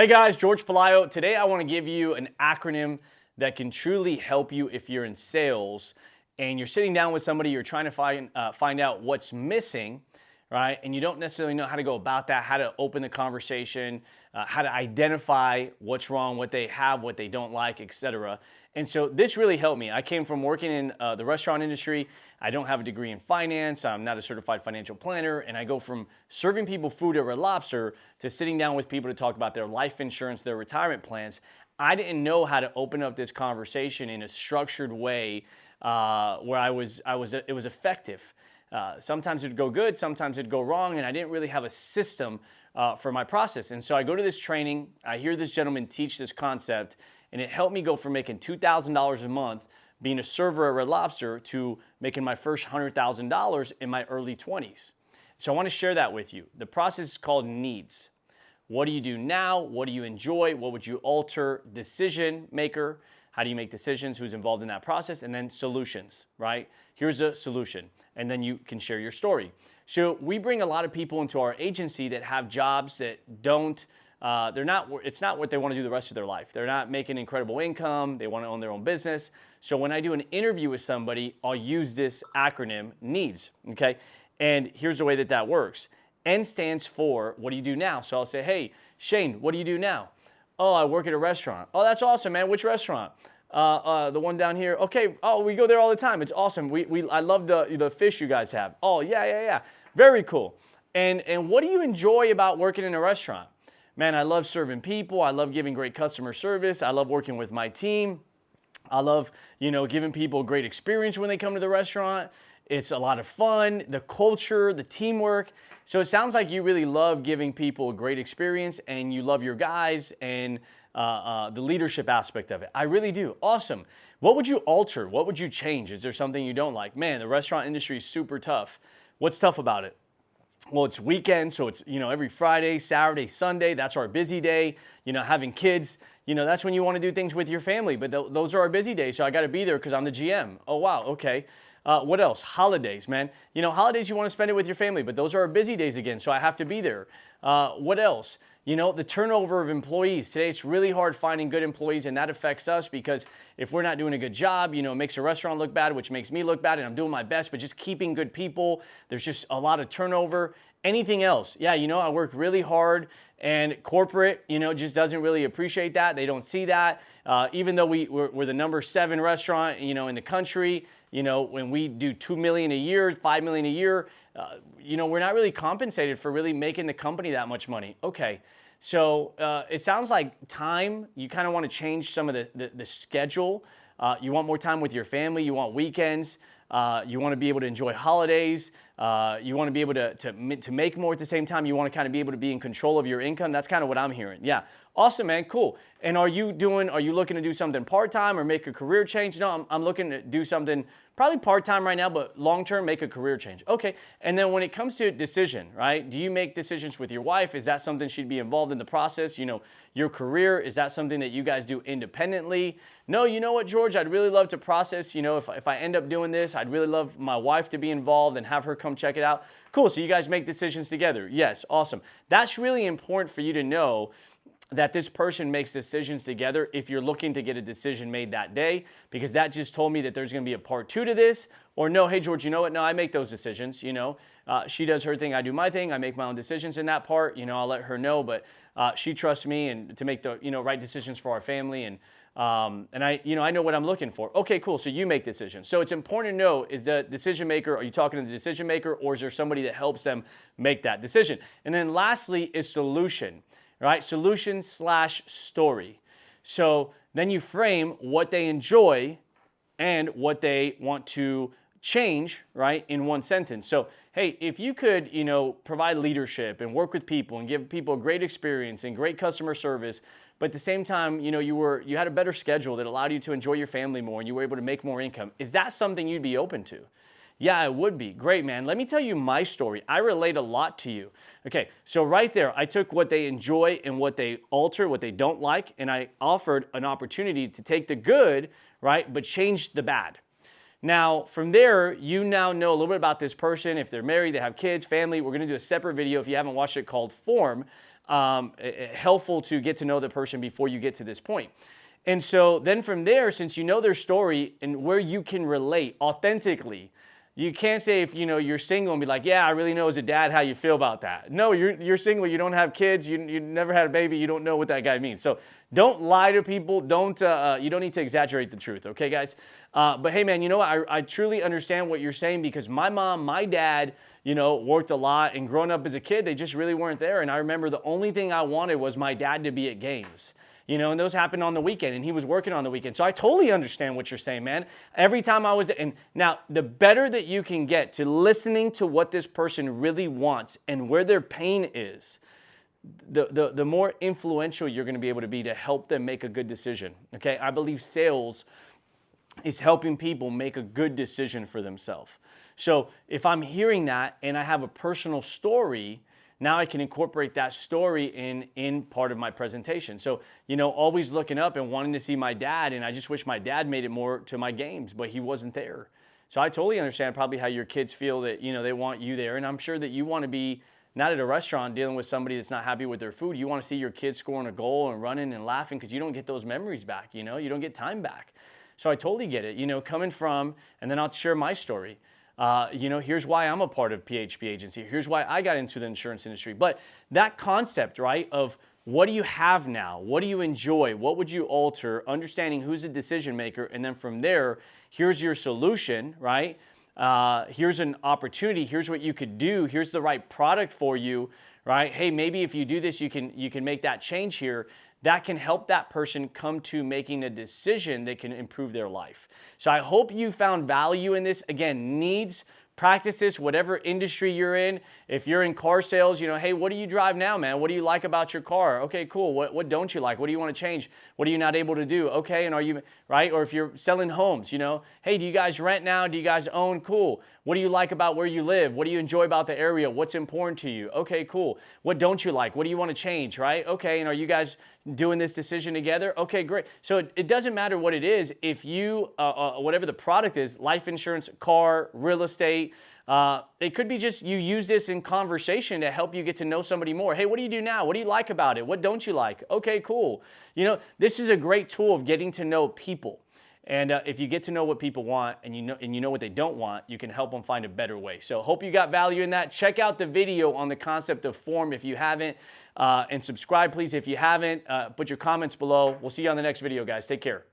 Hey guys, Jorge Pelayo. Today I want to give you an acronym that can truly help you if you're in sales and you're sitting down with somebody, you're trying to find out what's missing, right? And you don't necessarily know how to go about that, how to open the conversation, how to identify what's wrong, what they have, what they don't like, etc. And so this really helped me. I came from working in the restaurant industry. I don't have a degree in finance. I'm not a certified financial planner. And I go from serving people food at Red Lobster to sitting down with people to talk about their life insurance, their retirement plans. I didn't know how to open up this conversation in a structured way where it was effective. Sometimes it'd go good, sometimes it'd go wrong, and I didn't really have a system for my process. And so I go to this training, I hear this gentleman teach this concept, and it helped me go from making $2,000 a month being a server at Red Lobster to making my first $100,000 in my early 20s. So I want to share that with you. The process is called N.E.A.D.S. What do you do now? What do you enjoy? What would you alter? Decision maker. How do you make decisions? Who's involved in that process? And then solutions, right? Here's a solution. And then you can share your story. So we bring a lot of people into our agency that have jobs that don't, it's not what they want to do the rest of their life. They're not making incredible income. They want to own their own business. So when I do an interview with somebody, I'll use this acronym, N.E.A.D.S, okay? And here's the way that works. N stands for, what do you do now? So I'll say, hey, Shane, what do you do now? Oh, I work at a restaurant. Oh, that's awesome, man. Which restaurant? The one down here. Okay. Oh, we go there all the time. It's awesome. I love the fish you guys have. Oh, yeah. Very cool. And what do you enjoy about working in a restaurant? Man, I love serving people. I love giving great customer service. I love working with my team. I love, giving people a great experience when they come to the restaurant. It's a lot of fun, the culture, the teamwork. So it sounds like you really love giving people a great experience and you love your guys and the leadership aspect of it. I really do. Awesome. What would you alter? What would you change? Is there something you don't like? Man, the restaurant industry is super tough. What's tough about it? Well, it's weekend, so it's, every Friday, Saturday, Sunday, that's our busy day. Having kids, that's when you want to do things with your family, but those are our busy days, so I got to be there because I'm the GM. Oh, wow, okay. What else? Holidays, man. Holidays, you want to spend it with your family, but those are our busy days again, so I have to be there. What else? The turnover of employees. Today, it's really hard finding good employees, and that affects us because if we're not doing a good job, it makes a restaurant look bad, which makes me look bad, and I'm doing my best, but just keeping good people, there's just a lot of turnover. Anything else? Yeah, I work really hard, and corporate, just doesn't really appreciate that. They don't see that. Even though we're the number 7 restaurant, in the country, when we do $2 million a year, $5 million a year, we're not really compensated for really making the company that much money. Okay, so it sounds like time, you kind of want to change some of the schedule. You want more time with your family. You want weekends. You want to be able to enjoy holidays. You want to be able to make more at the same time. You want to kind of be able to be in control of your income. That's kind of what I'm hearing. Yeah. Awesome, man. Cool. And are you looking to do something part-time or make a career change? No, I'm looking to do something probably part-time right now, but long-term, make a career change. Okay. And then when it comes to decision, right? Do you make decisions with your wife? Is that something she'd be involved in the process? Your career, is that something that you guys do independently? No, you know what, George? I'd really love to process, if I end up doing this, I'd really love my wife to be involved and have her come check it out. Cool. So you guys make decisions together. Yes. Awesome. That's really important for you to know that this person makes decisions together if you're looking to get a decision made that day, because that just told me that there's going to be a part 2 to this. Or no, hey, George, you know what? No, I make those decisions. She does her thing. I do my thing. I make my own decisions in that part. I'll let her know, but she trusts me and to make the, right decisions for our family. And I know what I'm looking for. Okay, cool. So you make decisions. So it's important to know, is the decision maker, are you talking to the decision maker, or is there somebody that helps them make that decision? And then lastly is solution. Right? Solution/story. So then you frame what they enjoy and what they want to change, right, in one sentence. So, hey, if you could, provide leadership and work with people and give people a great experience and great customer service, but at the same time, you had a better schedule that allowed you to enjoy your family more and you were able to make more income, is that something you'd be open to? Yeah, it would be. Great, man. Let me tell you my story. I relate a lot to you. Okay, so right there, I took what they enjoy and what they alter, what they don't like, and I offered an opportunity to take the good, right, but change the bad. Now, from there, you now know a little bit about this person. If they're married, they have kids, family. We're going to do a separate video, if you haven't watched it, called Form. helpful to get to know the person before you get to this point. And so then from there, since you know their story and where you can relate authentically, you can't say if you're single and be like, yeah, I really know as a dad how you feel about that. No, you're single, you don't have kids, you never had a baby, you don't know what that guy means. So don't lie to people. You don't need to exaggerate the truth, okay, guys? But hey, man, you know what? I truly understand what you're saying, because my mom, my dad, worked a lot, and growing up as a kid, they just really weren't there. And I remember the only thing I wanted was my dad to be at games. And those happened on the weekend, and he was working on the weekend. So I totally understand what you're saying, man. Every time I was, and now the better that you can get to listening to what this person really wants and where their pain is, the more influential you're going to be able to be to help them make a good decision. Okay, I believe sales is helping people make a good decision for themselves. So if I'm hearing that and I have a personal story, now I can incorporate that story in part of my presentation. So, always looking up and wanting to see my dad, and I just wish my dad made it more to my games, but he wasn't there. So I totally understand probably how your kids feel that, they want you there. And I'm sure that you want to be not at a restaurant dealing with somebody that's not happy with their food. You want to see your kids scoring a goal and running and laughing, because you don't get those memories back, you don't get time back. So I totally get it, coming from, and then I'll share my story. Here's why I'm a part of PHP Agency. Here's why I got into the insurance industry. But that concept, right, of what do you have now? What do you enjoy? What would you alter? Understanding who's the decision maker. And then from there, here's your solution, right? Here's an opportunity. Here's what you could do. Here's the right product for you, right? Hey, maybe if you do this, you can make that change here. That can help that person come to making a decision that can improve their life. So I hope you found value in this. Again, needs, practices, whatever industry you're in. If you're in car sales, hey, what do you drive now, man? What do you like about your car? Okay, cool. What don't you like? What do you want to change? What are you not able to do? Okay, and are you, right? Or if you're selling homes, hey, do you guys rent now? Do you guys own? Cool. What do you like about where you live? What do you enjoy about the area? What's important to you? Okay, cool. What don't you like? What do you want to change, right? Okay, and are you guys doing this decision together? Okay, great. So it doesn't matter what it is. If you, whatever the product is, life insurance, car, real estate, it could be just you use this in conversation to help you get to know somebody more. Hey, what do you do now? What do you like about it? What don't you like? Okay, cool. This is a great tool of getting to know people. And if you get to know what people want and you know what they don't want, you can help them find a better way. So hope you got value in that. Check out the video on the concept of form if you haven't. And subscribe, please, if you haven't. Put your comments below. We'll see you on the next video, guys. Take care.